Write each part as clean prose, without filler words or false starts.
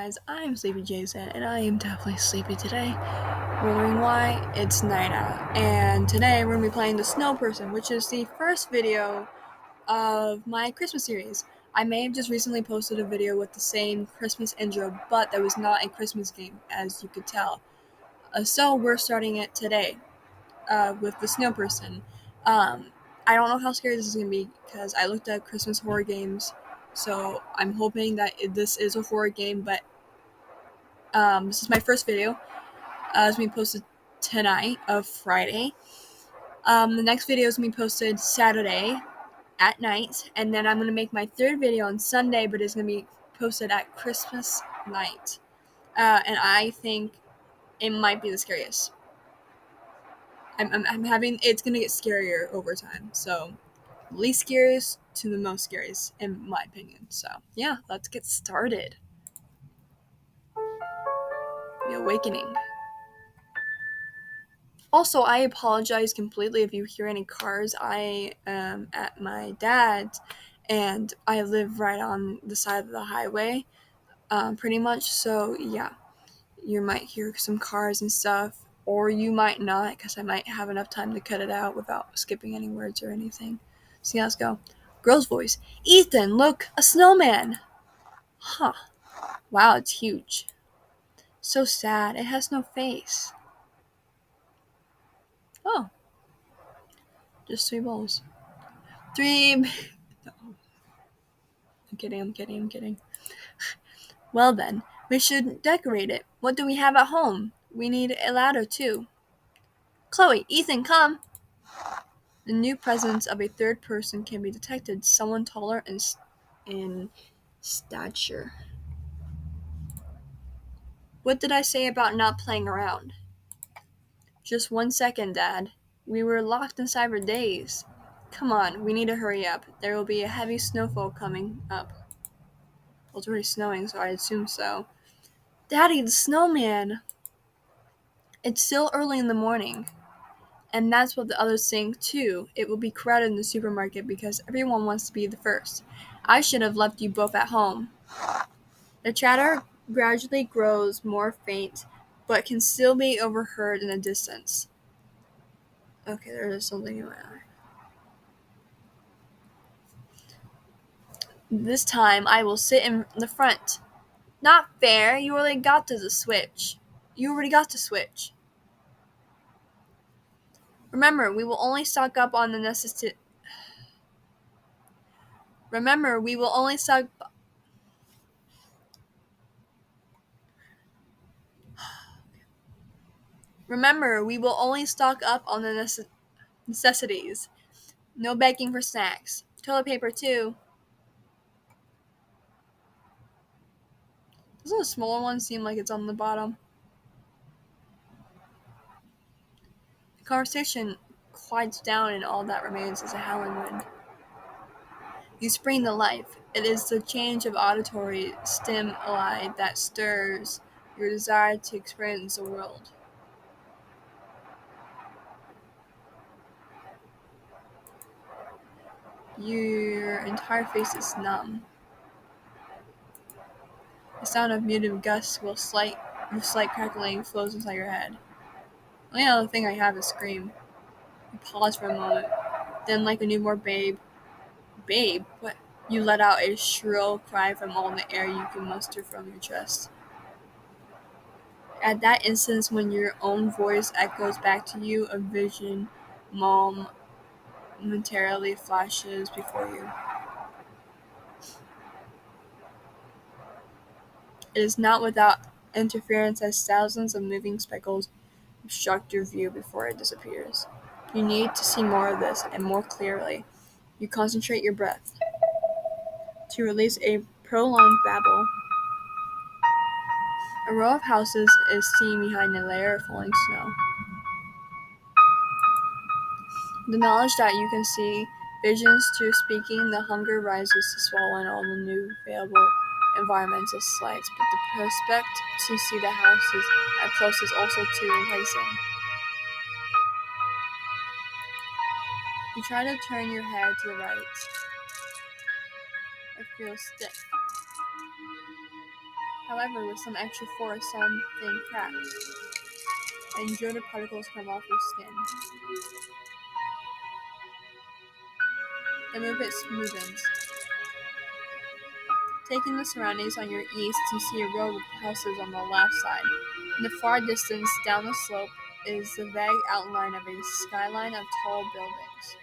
guys, I'm Sleepy Jason, and I am definitely sleepy today. Wondering why? It's night out, and today we're going to be playing the Snowperson, which is the first video of my Christmas series. I may have just recently posted a video with the same Christmas intro, but that was not a Christmas game, as you could tell. So we're starting it today with the Snowperson. I don't know how scary this is going to be because I looked at Christmas horror games, so I'm hoping that this is a horror game, but this is my first video. It's going to be posted tonight of Friday. The next video is going to be posted Saturday at night, and then I'm going to make my third video on Sunday, but it's going to be posted at Christmas night. And I think it might be the scariest. I'm having, it's going to get scarier over time, so least scariest to the most scariest, in my opinion. So, yeah, let's get started. The Awakening. Also, I apologize completely if you hear any cars. I am at my dad's, and I live right on the side of the highway, pretty much. So, yeah, you might hear some cars and stuff, or you might not, because I might have enough time to cut it out without skipping any words or anything. So, yeah, let's go. Girl's voice. Ethan, look, a snowman. Huh. Wow, it's huge. So sad. It has no face. Oh. Just 3 bowls. 3... No. I'm kidding. Well then, we should decorate it. What do we have at home? We need a ladder too. Chloe, Ethan, come! The new presence of a third person can be detected. Someone taller in stature. What did I say about not playing around? Just 1 second, Dad. We were locked inside for days. Come on, we need to hurry up. There will be a heavy snowfall coming up. Well, it's already snowing, so I assume so. Daddy, the snowman! It's still early in the morning. And that's what the others think, too. It will be crowded in the supermarket because everyone wants to be the first. I should have left you both at home. The chatter gradually grows more faint, but can still be overheard in the distance. Okay, there is something in my eye. This time, I will sit in the front. Not fair, you already got to the switch. Remember, we will only stock up on the necessity. Remember, we will only stock up on the necessities. No begging for snacks. Toilet paper, too. Doesn't the smaller one seem like it's on the bottom? The conversation quiets down, and all that remains is a howling wind. You spring to life. It is the change of auditory stimuli that stirs your desire to experience the world. Your entire face is numb. The sound of muted gusts with slight crackling flows inside your head. The only other thing I have is scream. You pause for a moment. Then, like a newborn babe, what? You let out a shrill cry from all the air you can muster from your chest. At that instant, when your own voice echoes back to you, a vision momentarily flashes before you. It is not without interference, as thousands of moving speckles obstruct your view before it disappears. You need to see more of this, and more clearly. You concentrate your breath to release a prolonged babble. A row of houses is seen behind a layer of falling snow. The knowledge that you can see visions to speaking, the hunger rises to swallow in all the new available environmental slights, but the prospect to see the houses at close is also too enticing. You try to turn your head to the right. It feels stiff. However, with some extra force, something cracks, and jorted particles come off your skin. The movement smoothens. Taking the surroundings on your east, you see a row of houses on the left side. In the far distance, down the slope, is the vague outline of a skyline of tall buildings.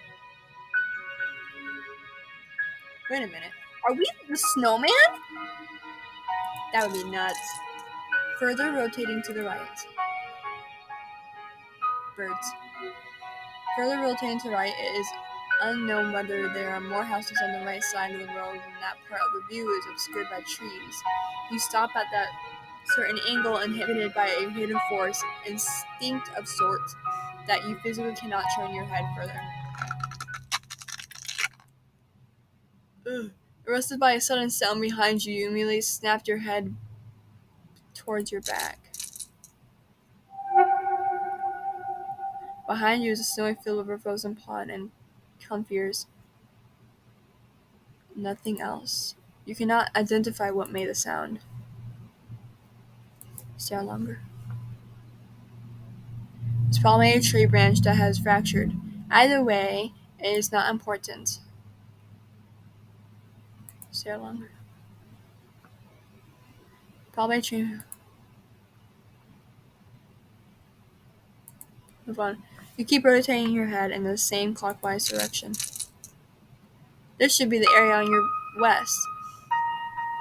Wait a minute. Are we the snowman? That would be nuts. Further rotating to the right. Birds. Further rotating to the right, it is unknown whether there are more houses on the right side of the road when that part of the view is obscured by trees. You stop at that certain angle inhibited by a hidden force, instinct of sorts, that you physically cannot turn your head further. Ugh. Arrested by a sudden sound behind you, you immediately snapped your head towards your back. Behind you is a snowy field with a frozen pond and comfiers. Nothing else. You cannot identify what made the sound. Stare longer. It's probably a tree branch that has fractured. Either way, it is not important. Stare longer. Probably a tree. Move on. You keep rotating your head in the same clockwise direction. This should be the area on your west.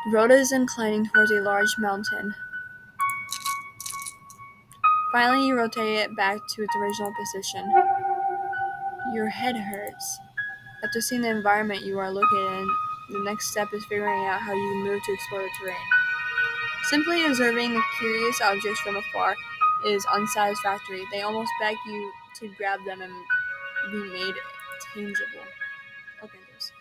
The road is inclining towards a large mountain. Finally, you rotate it back to its original position. Your head hurts. After seeing the environment you are located in, the next step is figuring out how you move to explore the terrain. Simply observing the curious objects from afar is unsatisfactory. They almost beg you to grab them and be made tangible. Okay, there's.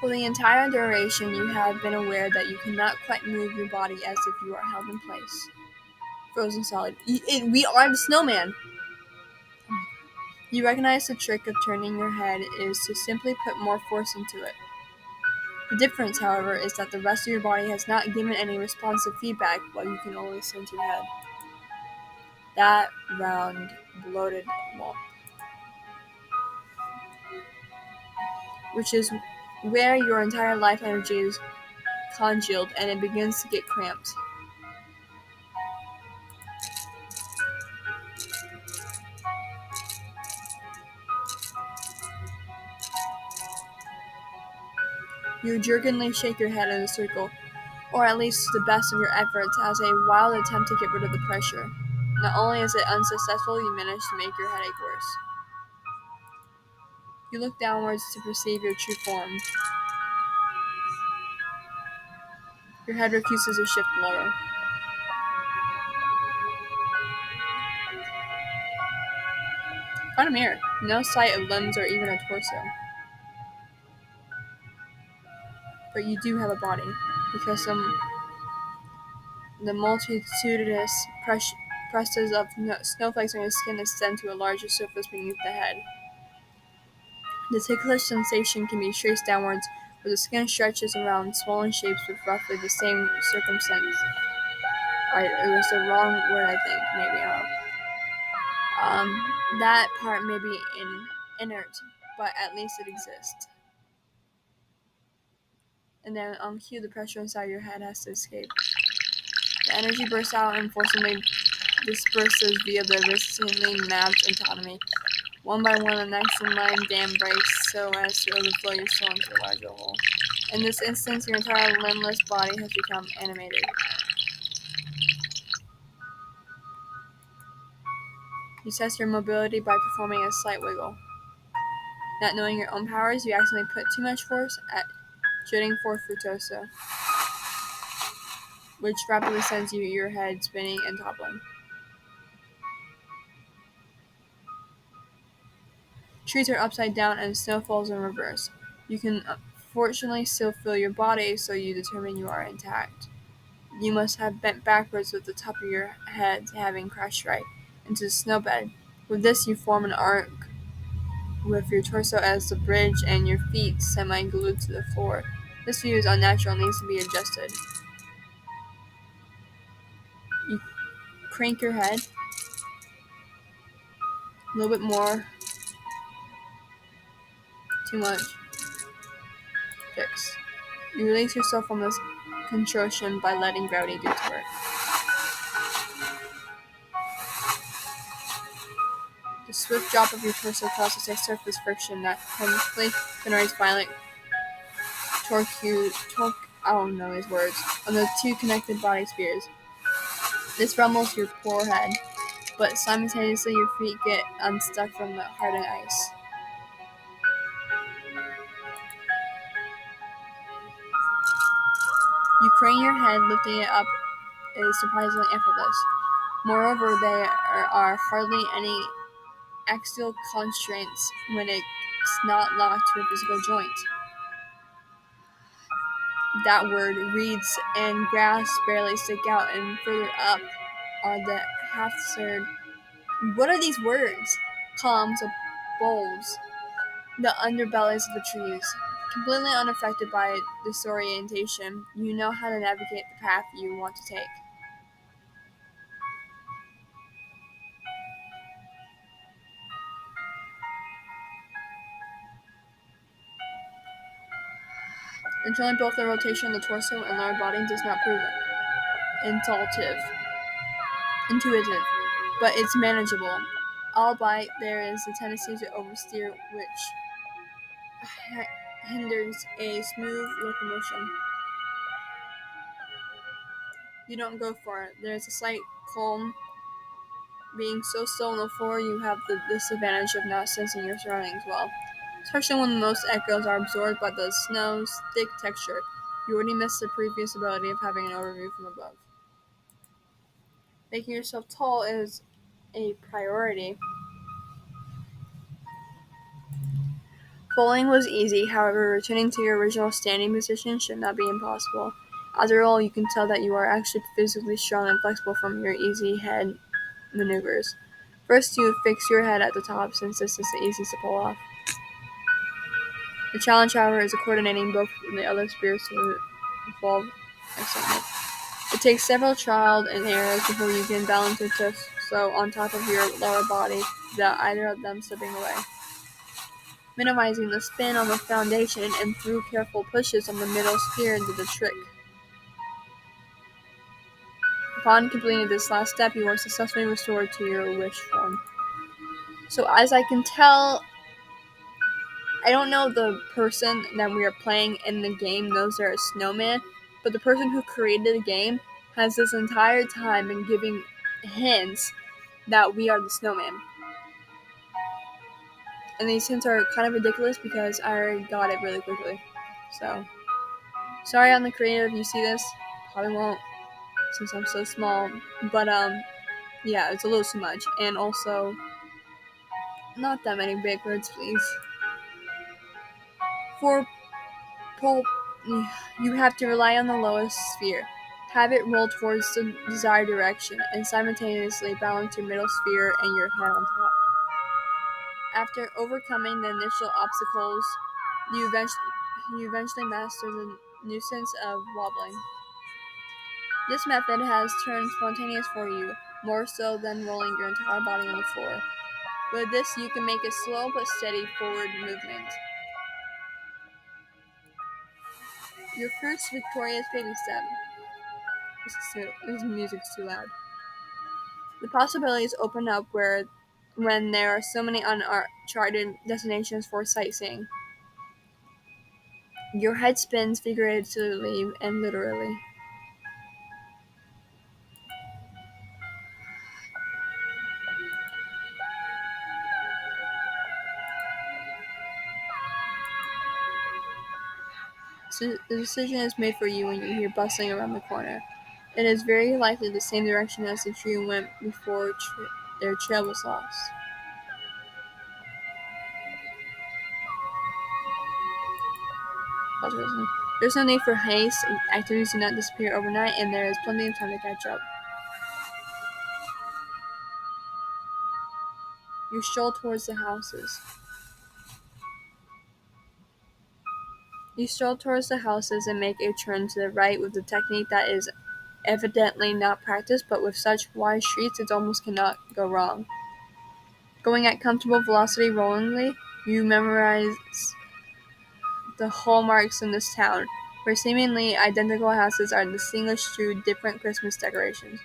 For the entire duration, you have been aware that you cannot quite move your body as if you are held in place. Frozen solid. We are the snowman! You recognize the trick of turning your head is to simply put more force into it. The difference, however, is that the rest of your body has not given any responsive feedback, while you can only sense your head. That round, bloated lump, which is where your entire life energy is congealed, and it begins to get cramped. You jerkingly shake your head in a circle, or at least to the best of your efforts, as a wild attempt to get rid of the pressure. Not only is it unsuccessful, you manage to make your headache worse. You look downwards to perceive your true form. Your head refuses to shift lower. Find a mirror. No sight of limbs or even a torso. But you do have a body, because the multitudinous presses of snowflakes on your skin extend to a larger surface beneath the head. The ticklish sensation can be traced downwards, where the skin stretches around swollen shapes with roughly the same circumstance. Alright, it was the wrong word, I think. Maybe. That part may be inert, but at least it exists. And then on cue, the pressure inside your head has to escape. The energy bursts out and forcibly disperses via the recently mapped autonomy. One by one, the next in line dam breaks so as to overflow your soul into a larger hole. In this instance, your entire limbless body has become animated. You test your mobility by performing a slight wiggle. Not knowing your own powers, you accidentally put too much force at jutting forth fructosa, which rapidly sends your head spinning and toppling. Trees are upside down and snow falls in reverse. You can fortunately still feel your body, so you determine you are intact. You must have bent backwards with the top of your head having crashed right into the snowbed. With this, you form an arc with your torso as the bridge and your feet semi-glued to the floor. This view is unnatural and needs to be adjusted. You crank your head a little bit more. Too much. Fix. You release yourself from this contortion by letting gravity do its work. The swift drop of your torso causes a surface friction that chemically generates violent torque, I don't know his words, on the two connected body spheres. This rumbles your poor head, but simultaneously your feet get unstuck from the hardened ice. You crane your head, lifting it up is surprisingly effortless. Moreover, there are hardly any axial constraints when it's not locked to a physical joint. That word, reeds and grass barely stick out, and further up are the half-third. What are these words? Columns of bulbs, the underbellies of the trees. Completely unaffected by disorientation, you know how to navigate the path you want to take. Controlling both the rotation of the torso and lower body does not prove intuitive, but it's manageable. Albeit there is a tendency to oversteer, which hinders a smooth locomotion. You don't go for it. There's a slight calm. Being so still on the floor, you have the disadvantage of not sensing your surroundings well, especially when most echoes are absorbed by the snow's thick texture. You already missed the previous ability of having an overview from above. Making yourself tall is a priority. Falling was easy, however, returning to your original standing position should not be impossible. After all, you can tell that you are actually physically strong and flexible from your easy head maneuvers. First, you fix your head at the top, since this is the easiest to pull off. The challenge, however, is coordinating both the other spheres to evolve excellently. It takes several trial and errors before you can balance your torso on top of your lower body without either of them slipping away. Minimizing the spin on the foundation and through careful pushes on the middle sphere did the trick. Upon completing this last step, you are successfully restored to your wish form. So as I can tell, I don't know the person that we are playing in the game knows they're a snowman, but the person who created the game has this entire time been giving hints that we are the snowman. And these hints are kind of ridiculous because I already got it really quickly. So, sorry on the creative if you see this. Probably won't since I'm so small. But, yeah, it's a little too much. And also, not that many big words, please. For pull, you have to rely on the lowest sphere. Have it roll towards the desired direction, and simultaneously balance your middle sphere and your head on top. After overcoming the initial obstacles, you eventually master the nuisance of wobbling. This method has turned spontaneous for you, more so than rolling your entire body on the floor. With this, you can make a slow but steady forward movement. Your first victorious baby step. This music's too loud. The possibilities open up when there are so many uncharted destinations for sightseeing. Your head spins figuratively and literally. So the decision is made for you when you hear bustling around the corner. It is very likely the same direction as the trio went before their trail was lost. There's no need for haste. Activities do not disappear overnight, and there is plenty of time to catch up. You stroll towards the houses. You stroll towards the houses and make a turn to the right with a technique that is evidently not practiced, but with such wide streets it almost cannot go wrong. Going at comfortable velocity rollingly, you memorize the hallmarks in this town, where seemingly identical houses are distinguished through different Christmas decorations.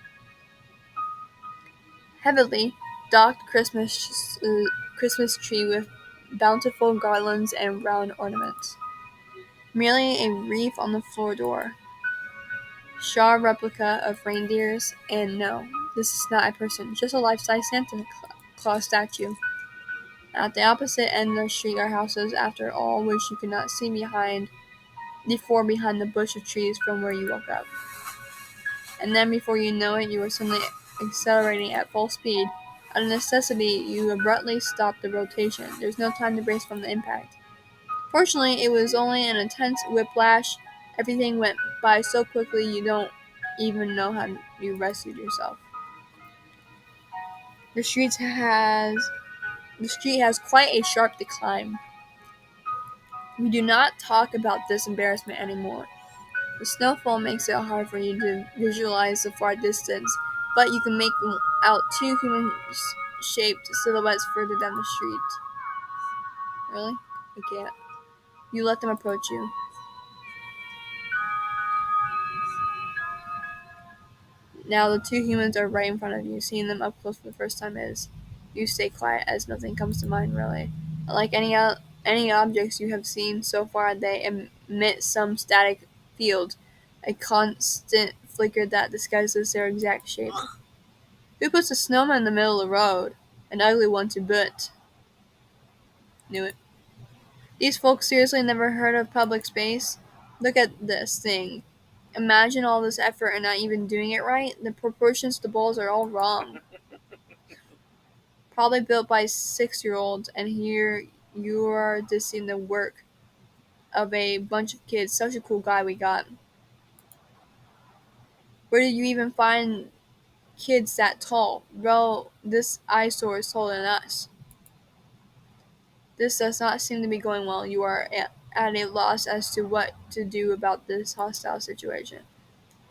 Heavily docked Christmas tree with bountiful garlands and round ornaments. Merely a wreath on the floor door. Shaw replica of reindeers, and no, this is not a person, just a life-size Santa Claus statue. At the opposite end of the street are houses, after all, which you cannot see behind the bush of trees from where you woke up. And then before you know it, you are suddenly accelerating at full speed. Out of necessity, you abruptly stop the rotation. There's no time to brace from the impact. Fortunately, it was only an intense whiplash. Everything went by so quickly you don't even know how you rescued yourself. The street has quite a sharp decline. We do not talk about this embarrassment anymore. The snowfall makes it hard for you to visualize the far distance, but you can make out two human-shaped silhouettes further down the street. Really? I can't. You let them approach you. Now the two humans are right in front of you. Seeing them up close for the first time is. You stay quiet as nothing comes to mind really. Like any objects you have seen so far, they emit some static field, a constant flicker that disguises their exact shape. Who puts a snowman in the middle of the road? An ugly one to boot. Knew it. These folks seriously never heard of public space? Look at this thing. Imagine all this effort and not even doing it right. The proportions of the balls are all wrong. Probably built by 6-year-olds, and here you are dissing the work of a bunch of kids. Such a cool guy we got. Where did you even find kids that tall? Bro, this eyesore is taller than us. This does not seem to be going well. You are at a loss as to what to do about this hostile situation.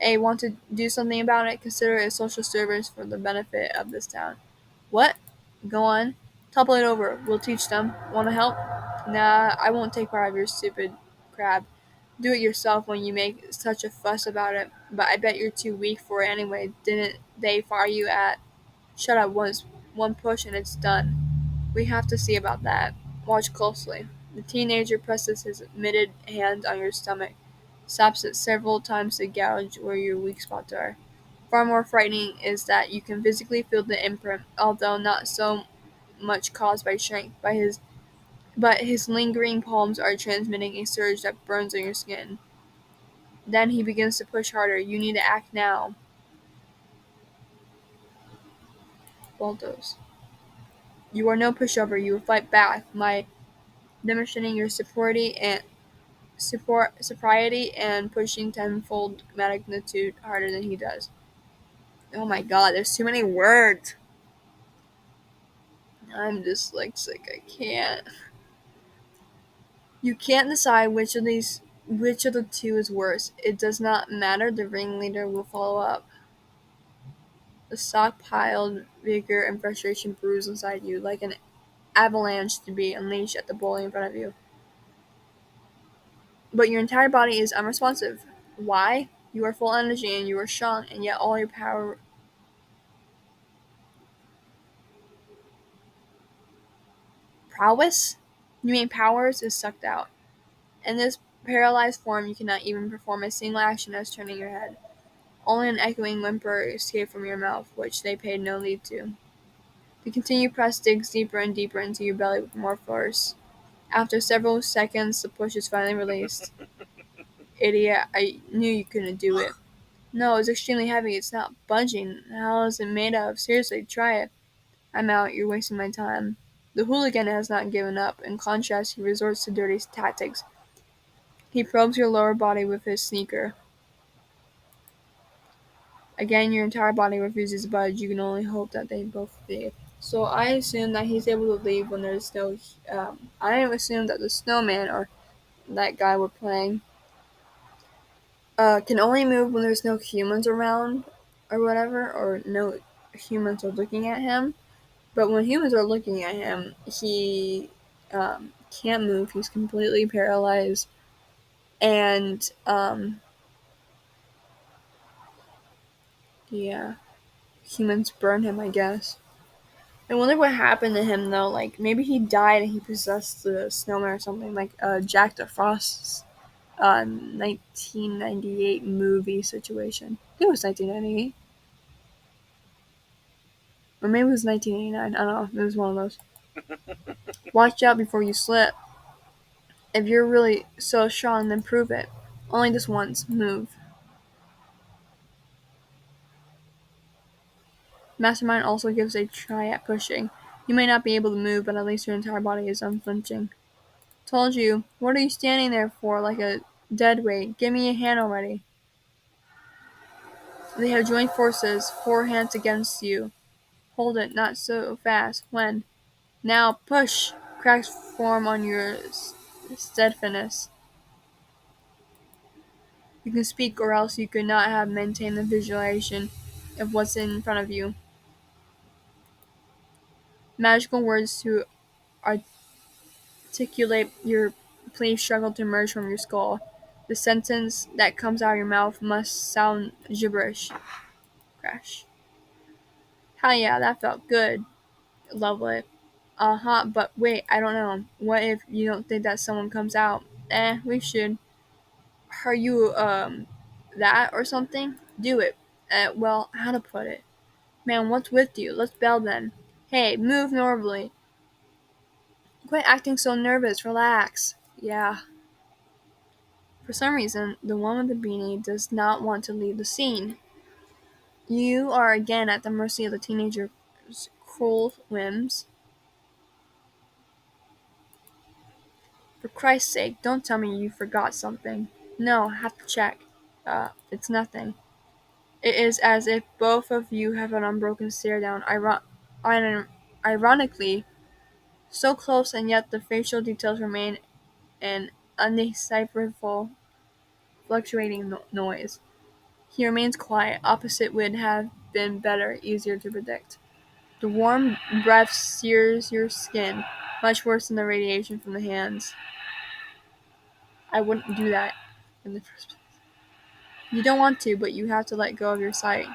A. Want to do something about it? Consider it a social service for the benefit of this town. What? Go on. Topple it over. We'll teach them. Want to help? Nah, I won't take part of your stupid crap. Do it yourself when you make such a fuss about it. But I bet you're too weak for it anyway. Didn't they fire you at? Shut up once. One push and it's done. We have to see about that. Watch closely. The teenager presses his mitted hand on your stomach, slaps it several times to gouge where your weak spots are. Far more frightening is that you can physically feel the imprint, although not so much caused by strength, but his lingering palms are transmitting a surge that burns on your skin. Then he begins to push harder. You need to act now. Baldos. You are no pushover. You will fight back. My demonstrating your sobriety and pushing tenfold magnitude harder than he does. Oh my god, there's too many words. I'm dyslexic. I can't. You can't decide which of the two is worse. It does not matter. The ringleader will follow up. The stockpiled vigor and frustration brews inside you like an avalanche to be unleashed at the bully in front of you. But your entire body is unresponsive. Why? You are full energy and you are strong, and yet all your power. Prowess? You mean powers is sucked out. In this paralyzed form, you cannot even perform a single action as turning your head. Only an echoing whimper escaped from your mouth, which they paid no heed to. The continued press digs deeper and deeper into your belly with more force. After several seconds, the push is finally released. Idiot, I knew you couldn't do it. No, it's extremely heavy. It's not budging. How is it made of? Seriously, try it. I'm out. You're wasting my time. The hooligan has not given up. In contrast, he resorts to dirty tactics. He probes your lower body with his sneaker. Again, your entire body refuses to budge. You can only hope that they both leave. So I assume that he's able to leave when there's no. I assume that the snowman or that guy we're playing can only move when there's no humans around or whatever, or no humans are looking at him. But when humans are looking at him, he can't move. He's completely paralyzed, and yeah, humans burn him, I guess. I wonder what happened to him though. Like maybe he died and he possessed the snowman or something. Like Jack the Frost's 1998 movie situation. I think it was 1998, or maybe it was 1989. I don't know. It was one of those. Watch out before you slip. If you're really so strong, then prove it. Only this once. Move. Mastermind also gives a try at pushing. You may not be able to move, but at least your entire body is unflinching. Told you. What are you standing there for like a dead weight? Give me a hand already. They have joined forces, 4 hands against you. Hold it, not so fast. When? Now, push! Cracks form on your steadfastness. You can speak, or else you could not have maintained the visualization of what's in front of you. Magical words to articulate your plea struggle to emerge from your skull. The sentence that comes out of your mouth must sound gibberish. Crash. Hell yeah, that felt good. Lovely. Uh-huh, but wait, I don't know. What if you don't think that someone comes out? We should. Are you, that or something? Do it. Well, how to put it? Man, what's with you? Let's bail then. Hey, move normally. Quit acting so nervous. Relax. Yeah. For some reason, the one with the beanie does not want to leave the scene. You are again at the mercy of the teenager's cruel whims. For Christ's sake, don't tell me you forgot something. No, have to check. It's nothing. It is as if both of you have an unbroken stare down. Ironically, so close and yet the facial details remain an undecipherable, fluctuating noise. He remains quiet. Opposite would have been better, easier to predict. The warm breath sears your skin, much worse than the radiation from the hands. I wouldn't do that in the first place. You don't want to, but you have to let go of your sight.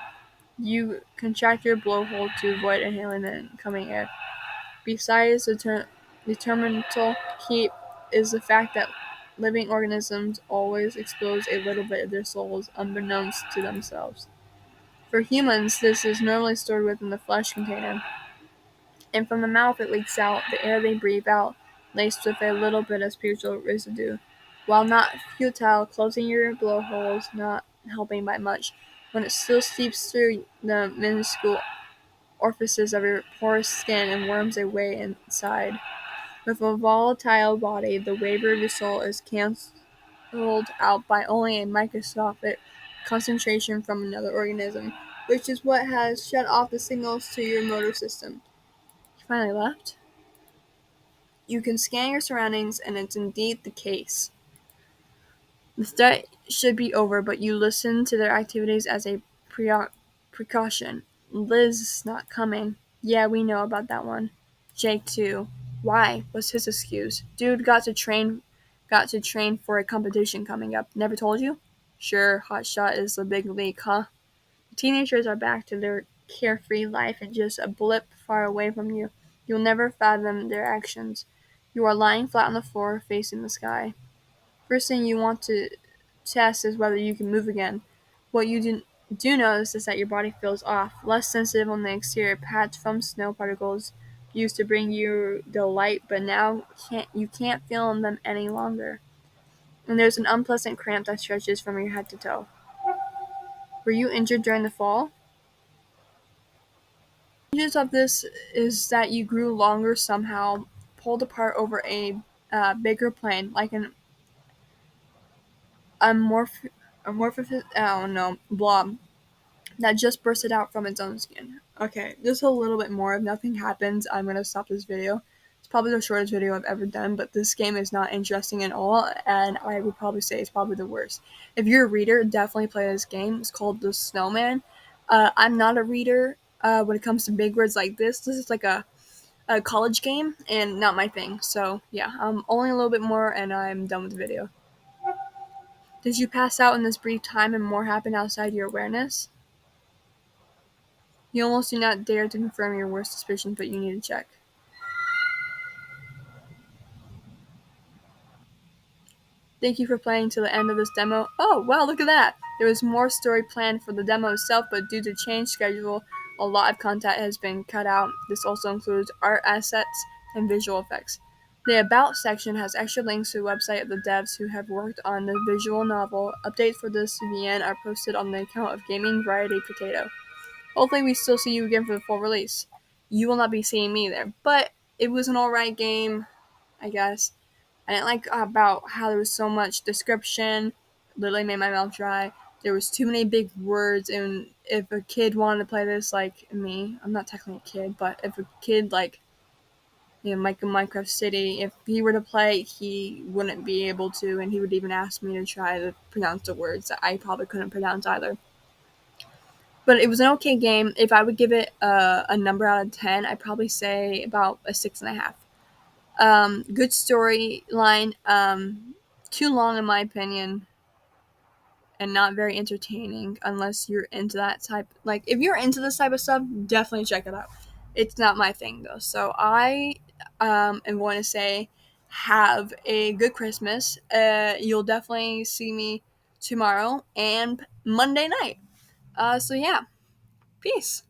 You contract your blowhole to avoid inhaling the incoming air. Besides the detrimental heat is the fact that living organisms always expose a little bit of their souls unbeknownst to themselves. For humans, this is normally stored within the flesh container, and from the mouth it leaks out, the air they breathe out, laced with a little bit of spiritual residue. While not futile, closing your blowhole is not helping by much, when it still seeps through the minuscule orifices of your porous skin and worms a way inside. With a volatile body, the waiver of your soul is cancelled out by only a microscopic concentration from another organism, which is what has shut off the signals to your motor system. You finally left? You can scan your surroundings, and it's indeed the case. The threat should be over, but you listen to their activities as a precaution. Liz is not coming. Yeah, we know about that one. Jake too. Why? Was his excuse. Dude got to train for a competition coming up. Never told you? Sure, Hotshot is the big league, huh? Teenagers are back to their carefree life and just a blip far away from you. You'll never fathom their actions. You are lying flat on the floor, facing the sky. First thing you want to test is whether you can move again. What you do notice is that your body feels off, less sensitive on the exterior patch from snow particles used to bring you delight, but now you can't feel them any longer. And there's an unpleasant cramp that stretches from your head to toe. Were you injured during the fall? The news of this is that you grew longer somehow, pulled apart over a bigger plane, like an amorphous, I don't know, blob. that just bursted out from its own skin. Okay, just a little bit more. If nothing happens, I'm gonna stop this video. It's probably the shortest video I've ever done, but this game is not interesting at all, and I would probably say it's probably the worst. If you're a reader, definitely play this game. It's called The Snowman. I'm not a reader when it comes to big words like this. This is like a college game and not my thing. So yeah, only a little bit more and I'm done with the video. Did you pass out in this brief time and more happened outside your awareness? You almost do not dare to confirm your worst suspicions, but you need to check. Thank you for playing to the end of this demo. Oh, wow, look at that! There was more story planned for the demo itself, but due to change schedule, a lot of content has been cut out. This also includes art assets and visual effects. The About section has extra links to the website of the devs who have worked on the visual novel. Updates for this VN are posted on the account of Gaming Variety Potato. Hopefully we still see you again for the full release. You will not be seeing me there, but it was an alright game, I guess. I didn't like about how there was so much description. Literally made my mouth dry. There was too many big words, and if a kid wanted to play this like me, I'm not technically a kid, but if a kid like like in Minecraft City, if he were to play, he wouldn't be able to, and he would even ask me to try to pronounce the words that I probably couldn't pronounce either. But it was an okay game. If I would give it a number out of 10, I'd probably say about a 6.5. Good storyline. Too long in my opinion, and not very entertaining unless you're into that type. Like if you're into this type of stuff, definitely check it out. It's not my thing though. So I am going to say have a good Christmas. You'll definitely see me tomorrow and Monday night. So yeah, peace.